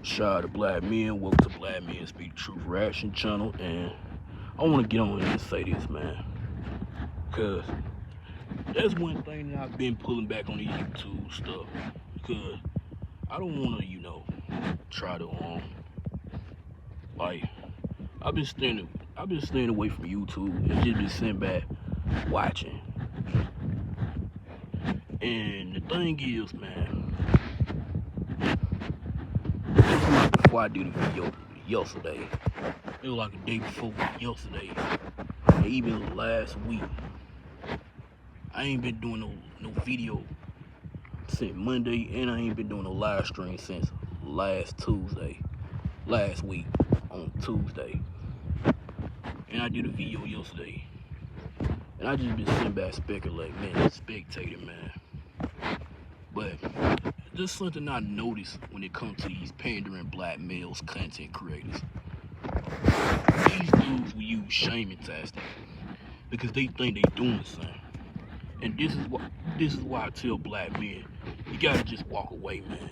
Shout out to Black Men. Welcome to Black Men Speak Truth Reaction channel. And I want to get on here and say this, man. Because that's one thing that I've been pulling back on the YouTube stuff. Because I don't want to, try to, like, I've been staying away from YouTube and just been sitting back watching. And the thing is, man, before I did a video yesterday, it was like a day before yesterday, and even last week, I ain't been doing no video since Monday, and I ain't been doing no live stream since last week on Tuesday. And I did a video yesterday, and I just been sitting back spectating, man. But there's something I noticed when it comes to these Pandering Black Males content creators. These dudes will use shaming tactics because they think they doing something. And this is why I tell black men, you gotta just walk away, man.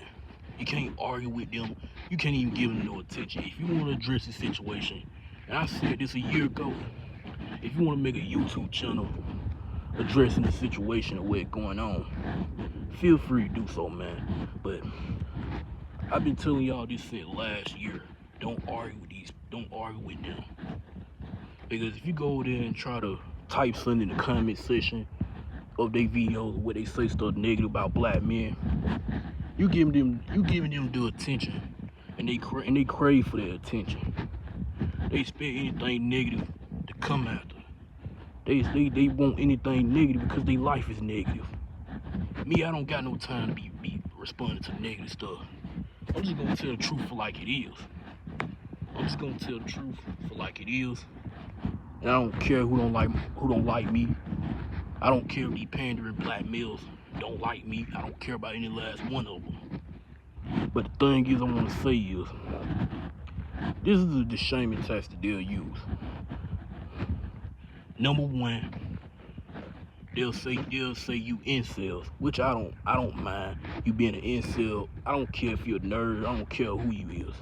You can't argue with them. You can't even give them no attention. If you want to address the situation, and I said this a year ago, if you want to make a YouTube channel addressing the situation of what's going on, feel free to do so, man. But I've been telling y'all this since last year. Don't argue with them. Because if you go there and try to type something in the comment section of their videos where they say stuff negative about black men, you giving them the attention, and they crave for their attention. They expect anything negative to come after. They want anything negative because their life is negative. Me, I don't got no time to be responding to negative stuff. I'm just gonna tell the truth for like it is. And I don't care who don't like me. I don't care if these pandering black males don't like me. I don't care about any last one of them. But the thing is, I want to say is, this is the shaming tactic that they'll use. Number one, they'll say you incels, which I don't mind you being an incel. I don't care if you're a nerd. I don't care who you is.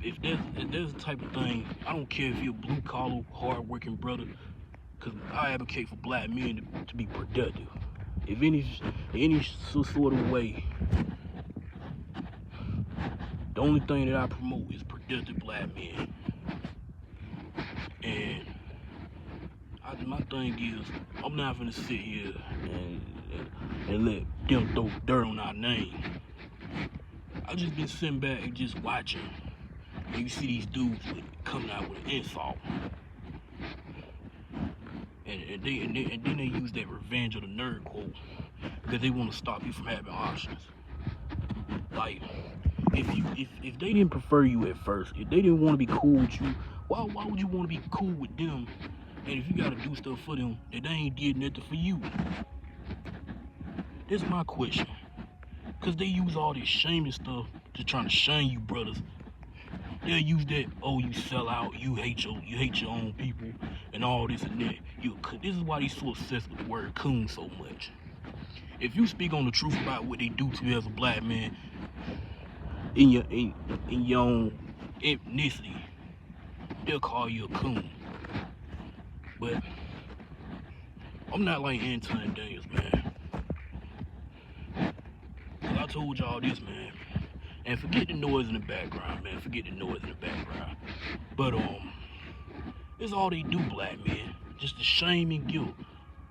If there's the type of thing, I don't care if you're a blue collar, hard working brother, because I advocate for black men to be productive. If any sort of way, the only thing that I promote is productive black men. And my thing is, I'm not gonna sit here and let them throw dirt on our name. I just been sitting back and just watching, and you see these dudes coming out with an insult, and then they use that revenge of the nerd quote because they want to stop you from having options. Like, if they didn't prefer you at first, if they didn't want to be cool with you, why would you want to be cool with them? And if you gotta do stuff for them, that they ain't did nothing for you. That's my question. Cause they use all this shaming stuff to try to shame you brothers. They'll use that, oh, you sell out, you hate your own people, and all this and that. This is why they so obsessed with the word coon so much. If you speak on the truth about what they do to you as a black man in your own ethnicity, they'll call you a coon. But I'm not like Anton Daniels, man. Cause I told y'all this, man. And forget the noise in the background, man. But it's all they do, black men. Just the shame and guilt.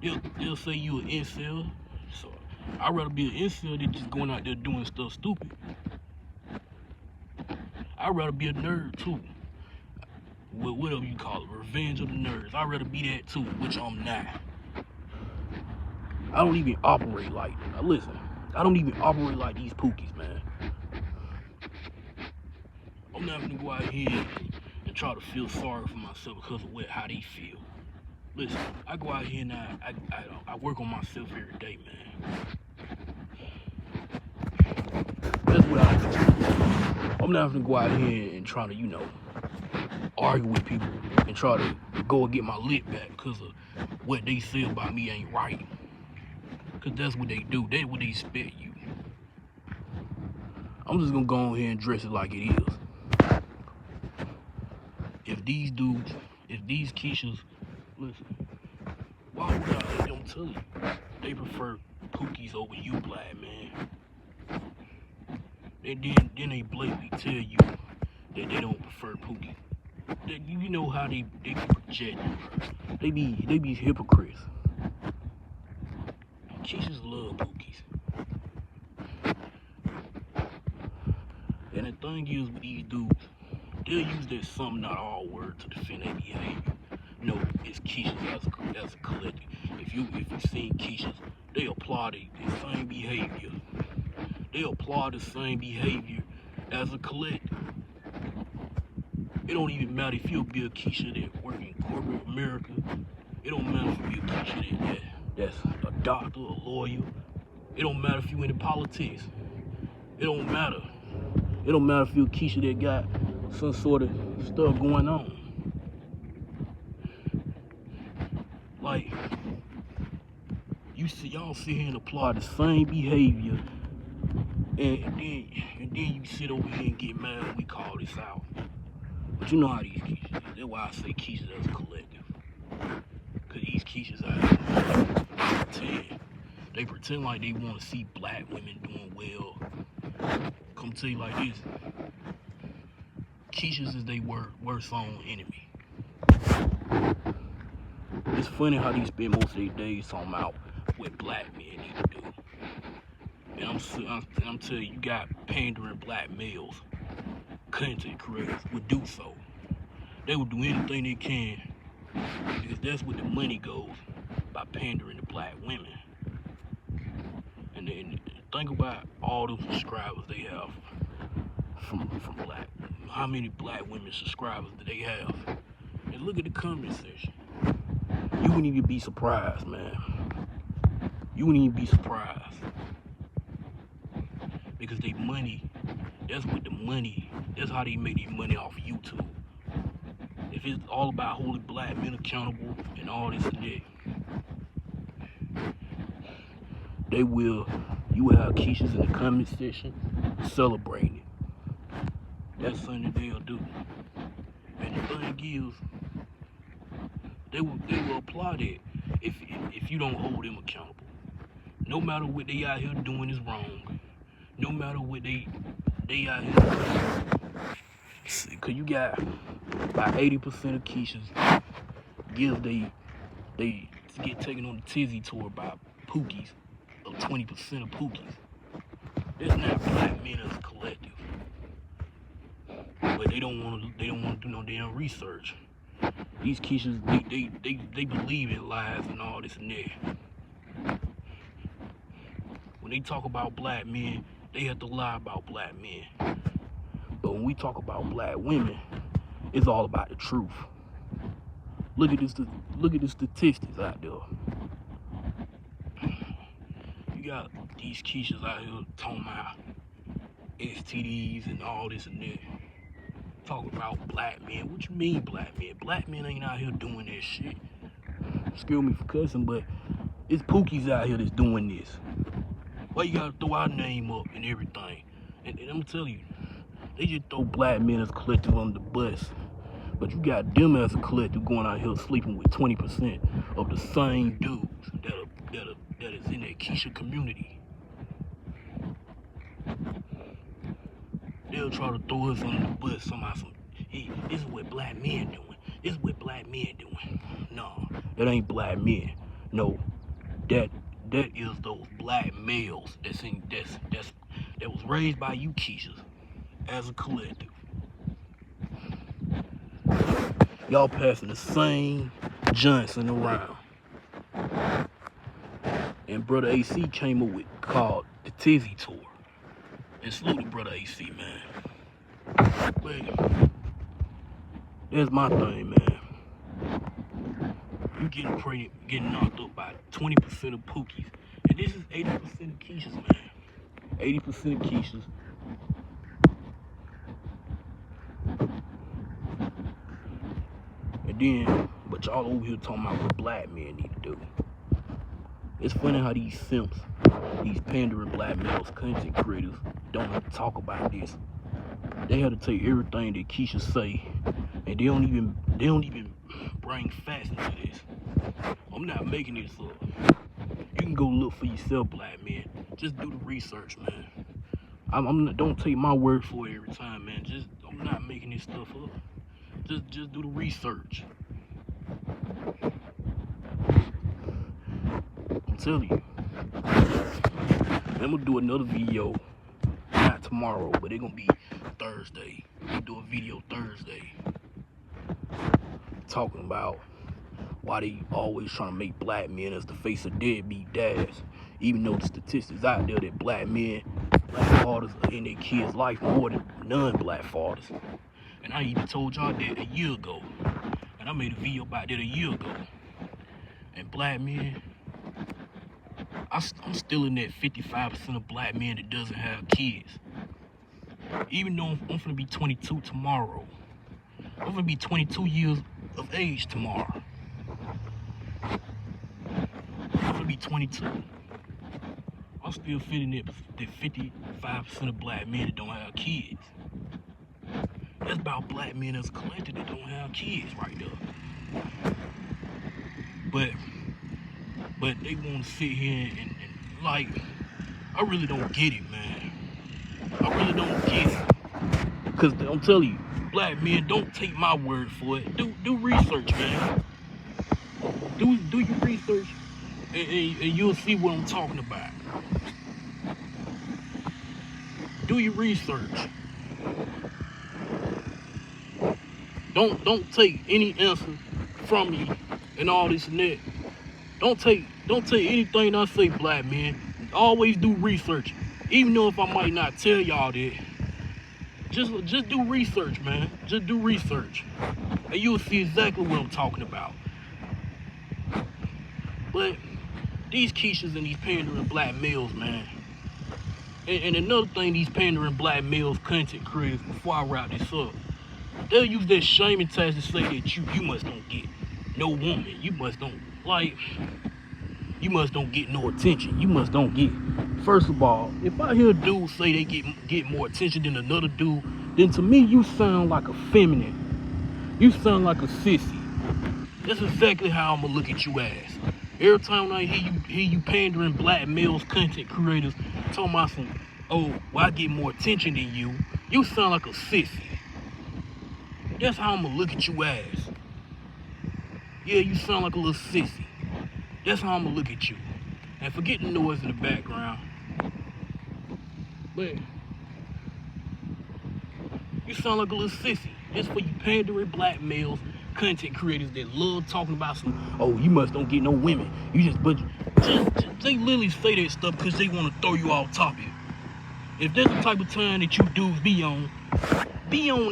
They'll say you an incel. So I'd rather be an incel than just going out there doing stuff stupid. I'd rather be a nerd too. Whatever you call it, revenge of the nerds. I'd rather be that too, which I'm not. I don't even operate like that. Now listen, I don't even operate like these pookies, man. I'm not gonna go out here and try to feel sorry for myself because of how they feel. Listen, I go out here and I work on myself every day, man. That's what I do. I'm not gonna go out here and try to, argue with people and try to go and get my lip back because of what they say about me ain't right. Because that's what they do. That's what they expect you. I'm just gonna go on here and dress it like it is. If these dudes, if these Keishas, listen, why would I let them tell you they prefer Pookies over you, black man? And then they blatantly tell you that they don't prefer Pookie. You know how they be projecting. They be hypocrites. Keishas love Pookies. And the thing is with these dudes, they'll use that some not all word to defend their behavior. No, it's Keishas as a collective. If you've seen Keishas, they applaud the same behavior. They applaud the same behavior as a collective. It don't even matter if you'll be a Keisha that work in corporate America. It don't matter if you're a Keisha that's a doctor, a lawyer. It don't matter if you into politics. It don't matter. It don't matter if you're a Keisha that got some sort of stuff going on. Like, y'all sit here and applaud the same behavior, and then you sit over here and get mad when we call this out. But you know how these Keishas is. That's why I say Keishas as a collective. Cause these Keishas out here, they pretend like they want to see black women doing well. Come tell you like this, Keishas is their worst own enemy. It's funny how they spend most of their days talking about what black men need to do. And I'm telling you, you got Pandering Black Males, content creators, would do so. They would do anything they can, because that's where the money goes, by pandering to black women. And then think about all the subscribers they have from black. How many black women subscribers do they have? And look at the comment section. You wouldn't even be surprised, man. You wouldn't even be surprised. Because they money, that's what the money, that's how they make their money off of YouTube. If it's all about holding black men accountable and all this and that, you will have Keishas in the comment section celebrating it. That's something they'll do. And the thing is, they will applaud it if you don't hold them accountable. No matter what they out here doing is wrong. No matter what they out here doing. Cause you got about 80% of Keishas they get taken on the tizzy tour by Pookies, of 20% of Pookies. That's not black men as a collective. But they don't want to do no damn research. These Keishas, they believe in lies and all this and that. When they talk about black men, they have to lie about black men. But when we talk about black women, it's all about the truth. Look at the statistics out there. You got these Keishas out here talking about STDs and all this and that. Talking about black men. What you mean black men? Black men ain't out here doing that shit. Excuse me for cussing, but it's Pookies out here that's doing this. Why you gotta throw our name up and everything? And I'm telling you, they just throw black men as a collective on the bus. But you got them as a collective going out here sleeping with 20% of the same dudes that is in that Keisha community. They'll try to throw us under the bus somehow. Hey, this is what black men doing. This is what black men doing. No, that ain't black men. No, that is those black males that was raised by you Keishas as a collective. Y'all passing the same Johnson around. And Brother AC came up with called the Tizzy Tour. And salute to Brother AC, man. But that's my thing, man. You getting knocked up by 20% of Pookies. And this is 80% of Keishas, man. 80% of Keishas. And then, but y'all over here talking about what black men need to do. It's funny how these simps, these pandering black males content creators don't have to talk about this. They have to take everything that Keisha say, and they don't even bring facts into this. I'm not making this up. You can go look for yourself, black man. Just do the research, man. Don't take my word for it every time, man. I'm not making this stuff up. Just do the research. I'm telling you. I'm gonna do another video, not tomorrow, but it's gonna be Thursday. We do a video Thursday talking about why they always trying to make black men as the face of deadbeat dads, even though the statistics out there that black fathers are in their kids' life more than non-black fathers. And I even told y'all that a year ago, and I made a video about that a year ago. And black men, I'm still in that 55% of black men that doesn't have kids. Even though I'm gonna be 22 tomorrow, I'm gonna be 22 years of age tomorrow. I'm gonna be 22. I'm still feeling that 55% of black men that don't have kids. That's about black men as a collective that don't have kids right there. But they want to sit here and like, I really don't get it, man. I really don't get it. Because I'm telling you, black men, don't take my word for it. Do research, man. Do your research, and you'll see what I'm talking about. Do your research. Don't take any answer from me and all this and that. Don't take anything I say, black man. Always do research. Even though if I might not tell y'all that, just do research, man. Just do research, and you'll see exactly what I'm talking about. But these Keishas and these pandering black males, man. And another thing, these pandering black males content creators, before I wrap this up, they'll use that shaming tag to say that you must don't get no woman. You must don't get no attention. You must don't get. First of all, if I hear dudes say they get more attention than another dude, then to me you sound like a feminine. You sound like a sissy. That's exactly how I'm gonna look at you as. Every time I hear you pandering black males content creators talking about some, oh, well, I get more attention than you, you sound like a sissy. That's how I'm gonna look at you as. Yeah, you sound like a little sissy. That's how I'm gonna look at you. And forget the noise in the background. But you sound like a little sissy. Just for you pandering black males, content creators that love talking about some, oh, you must don't get no women. But they literally say that stuff because they want to throw you off topic. If that's the type of time that you dudes be on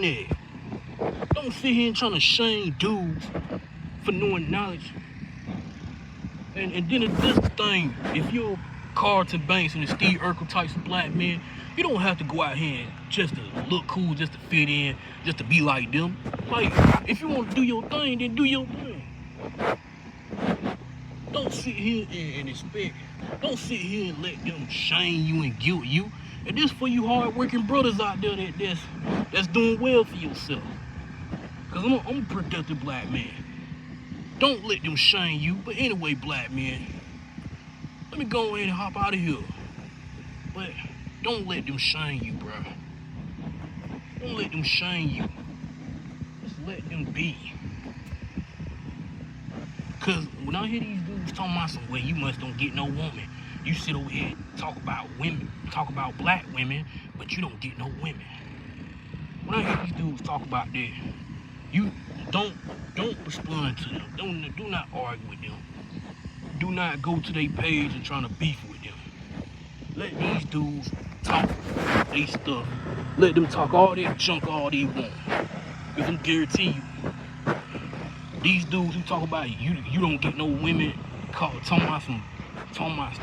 there. Don't sit here and trying to shame dudes for knowing knowledge. And then this thing, if you're Carlton Banks and the Steve Urkel types of black men, you don't have to go out here and just to look cool, just to fit in, just to be like them. Like, if you want to do your thing, then do your thing. Don't sit here and expect, don't sit here and let them shame you and guilt you. And this for you hard-working brothers out there that's doing well for yourself. Because I'm a productive black man. Don't let them shame you. But anyway, black men, let me go ahead and hop out of here. But don't let them shame you, bro. Don't let them shame you. Just let them be. Because when I hear these dudes talking about some way, you must don't get no woman. You sit over here and talk about women, talk about black women, but you don't get no women. When I hear these dudes talk about that, you don't respond to them. Do not argue with them. Do not go to their page and trying to beef with them. Let these dudes talk their stuff. Let them talk all that junk all they want. Because I'm guarantee you, these dudes who talk about you don't get no women, talking about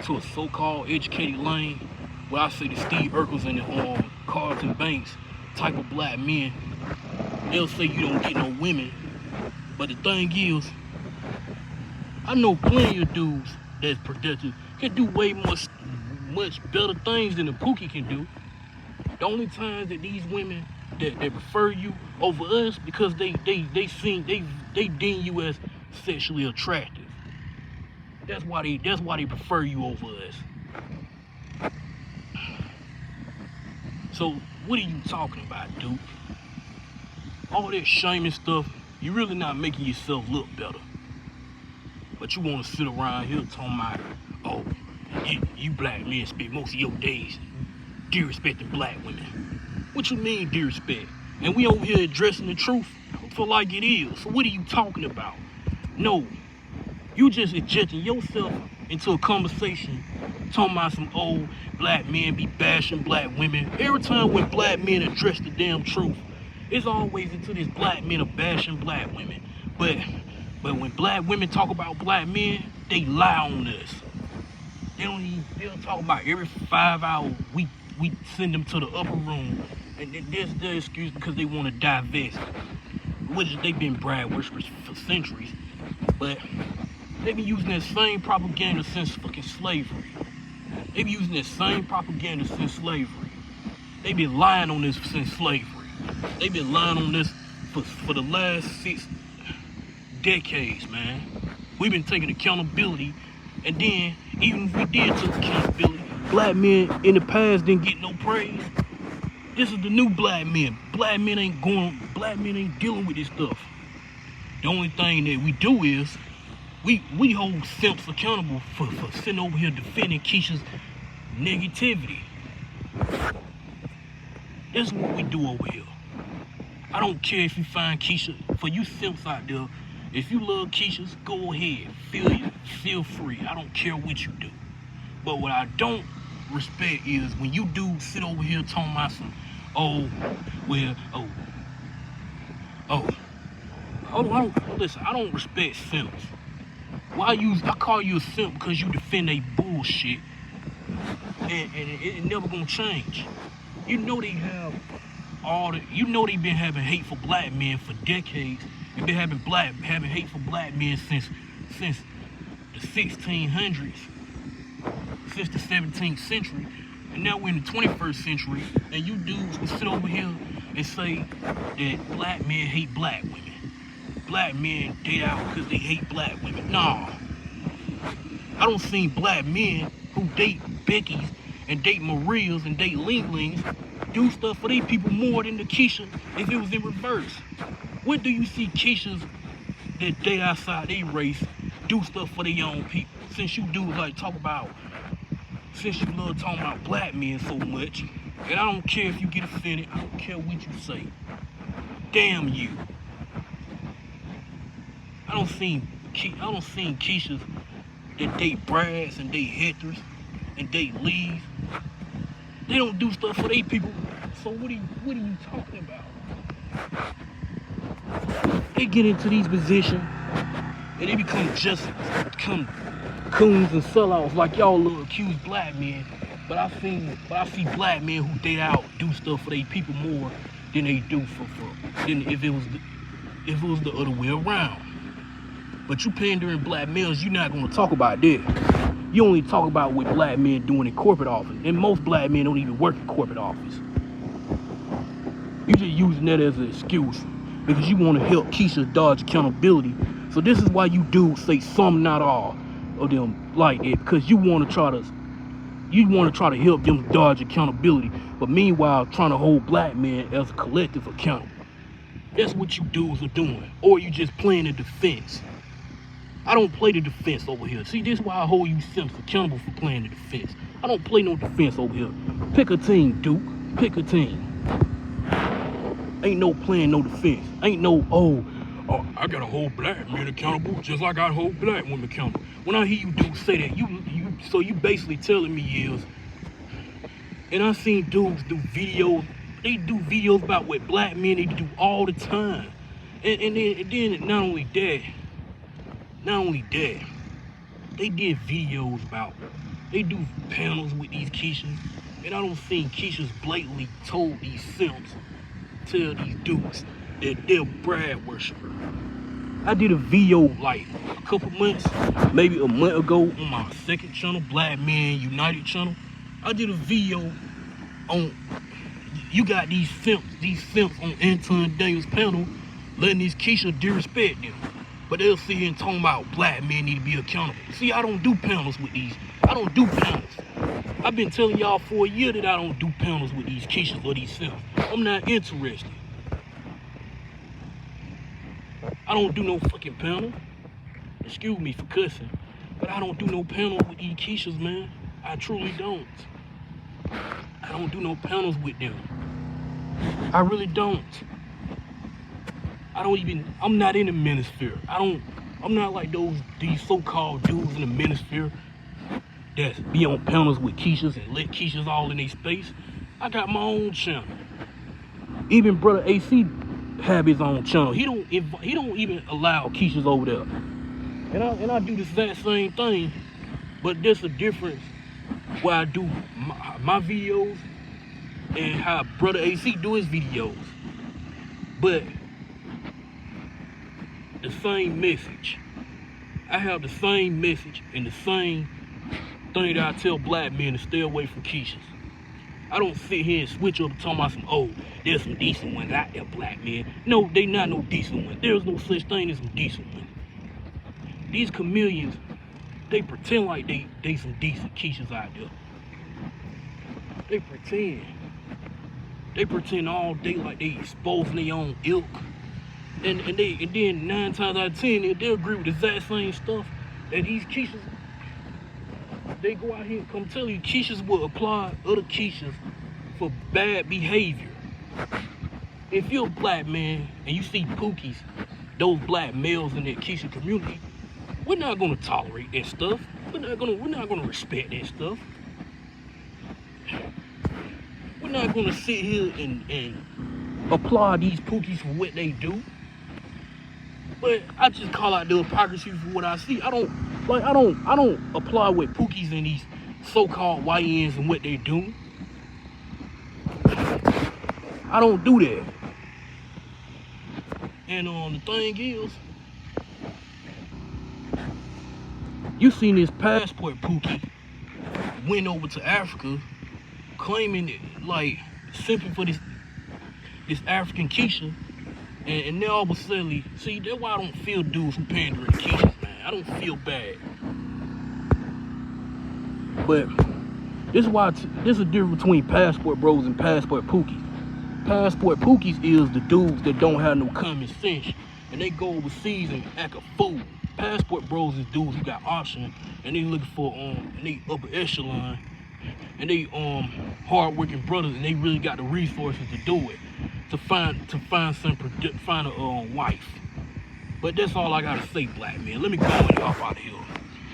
to a so-called educated lane, where I say the Steve Urkels and the Carlton Banks type of black men, they'll say you don't get no women. But the thing is, I know plenty of dudes that's productive can do way much better things than a Pookie can do. The only times that these women that prefer you over us because they deem you as sexually attractive. That's why they prefer you over us. So what are you talking about, dude? All that shaming stuff, you're really not making yourself look better. But you want to sit around here talking about, oh, you black men spend most of your days disrespecting black women. What you mean disrespect? And we over here addressing the truth for like it is. So what are you talking about? No, you just injecting yourself into a conversation talking about some old black men be bashing black women. Every time when black men address the damn truth, it's always into this black men are bashing black women. But when black women talk about black men, they lie on us. They'll talk about every 5 hours we send them to the upper room, and there's their excuse because they want to divest, which they've been brag worshippers for centuries, but they've been using that same propaganda since fucking slavery. They've been using that same propaganda since slavery. They've been lying on this since slavery. They've been lying on this for the last 6 decades, man. We've been taking accountability, and then even if we did take accountability, black men in the past didn't get no praise. This is the new black men. Black men ain't dealing with this stuff. The only thing that we do is we hold simps accountable for sitting over here defending Keisha's negativity. That's what we do over here. I don't care if you find Keisha. For you simps out there, if you love Keisha's, go ahead. Feel free. I don't care what you do. But what I don't respect is when you do sit over here talking about some, listen, I don't respect simps. I call you a simp because you defend they bullshit, and it never gonna change. You know they have they've been having hate for black men for decades. They've been having hate for black men since the 1600s, since the 17th century, and now we're in the 21st century, and you dudes will sit over here and say that black men hate black women. Black men date out because they hate black women. Nah. I don't see black men who date Becky's and date Marias and date Linglings do stuff for these people more than the Keisha if it was in reverse. What do you see Keishas that date outside their race do stuff for their own people? Since you love talking about black men so much, and I don't care if you get offended, I don't care what you say. Damn you. I don't see Keishas that date Brads and date Hectors and date Lees. They don't do stuff for their people. So what are you talking about? They get into these positions and they become coons and sellouts like y'all little accused black men. But I see black men who date out do stuff for their people more than they do than if it was the other way around. But you pandering black males, you're not gonna talk about that. You only talk about what black men doing in corporate office, and most black men don't even work in corporate office. You just using that as an excuse because you want to help Keisha dodge accountability. So this is why you do say some, not all of them like it, because you want to try to help them dodge accountability, but meanwhile trying to hold black men as a collective accountable. That's what you dudes are doing, or you just playing the defense. I don't play the defense over here. See, this is why I hold you simps accountable for playing the defense. I don't play no defense over here. Pick a team, Duke. Pick a team. Ain't no playing no defense. Ain't no, I gotta hold black men accountable just like I hold black women accountable. When I hear you dudes say that, so you basically telling me is, and I seen dudes do videos, they do videos about what black men need to do all the time. And then not only that, they did videos about, they do panels with these Keishas, and I don't think Keishas blatantly told these simps, tell these dudes that they're brad worshiper. I did a video like a couple months, maybe a month ago on my second channel, Black Men United channel. I did a video on, you got these simps on Anton Daniels' panel letting these Keisha disrespect them. But they'll sit here and talk about black men need to be accountable. See, I don't do panels with these. I don't do panels. I've been telling y'all for a year that I don't do panels with these Keishas or these simps. I'm not interested. I don't do no fucking panel. Excuse me for cussing, but I don't do no panel with these Keishas, man. I truly don't. I don't do no panels with them. I really don't. I'm not in the manosphere. I'm not like these so-called dudes in the manosphere that be on panels with Keishas and let Keishas all in their space. I got my own channel. Even brother AC have his own channel. He don't even allow Keishas over there. And I do the exact same thing, but there's a difference where I do my videos and how brother AC do his videos. But the same message. I have the same message and the same thing that I tell black men to stay away from Keishas. I don't sit here and switch up and talk about there's some decent ones out there, black men. No, they not no decent ones. There's no such thing as some decent ones. These chameleons, they pretend like they some decent Keishas out there. They pretend. They pretend all day like they exposing their own ilk. And then 9 times out of 10, they'll agree with the exact same stuff that these Keishas, they go out here and come tell you Keishas will apply other Keishas for bad behavior. If you're a black man and you see Pookies, those black males in that Keisha community, we're not gonna tolerate that stuff. We're not gonna respect that stuff. We're not gonna sit here and applaud these Pookies for what they do. But I just call out the hypocrisy for what I see. I don't applaud what Pookies and these so-called YNs and what they do. I don't do that. And the thing is, you seen this passport Pookie went over to Africa claiming it, like simping for this African Keisha. And now all of a sudden, see, that's why I don't feel dudes who pandering to Keishas, man. I don't feel bad. But this is the difference between passport bros and passport Pookies. Passport Pookies is the dudes that don't have no common sense and they go overseas and act a fool. Passport bros is dudes who got options and they looking for and they upper echelon and they hard-working brothers and they really got the resources to do it. To find a wife. But that's all I gotta say, black man. Let me go and hop out of here.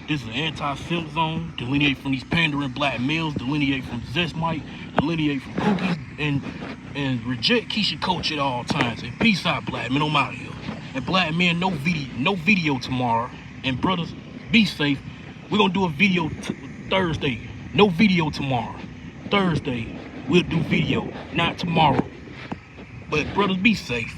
This is an anti-simp zone. Delineate from these pandering black males. Delineate from Zestmite. Delineate from Pookies. And reject Keisha Coach at all times. And peace out, black men. I'm out of here. And black men, no video tomorrow. And brothers, be safe. We're gonna do a video Thursday. No video tomorrow. Thursday, we'll do video. Not tomorrow. But brothers, be safe.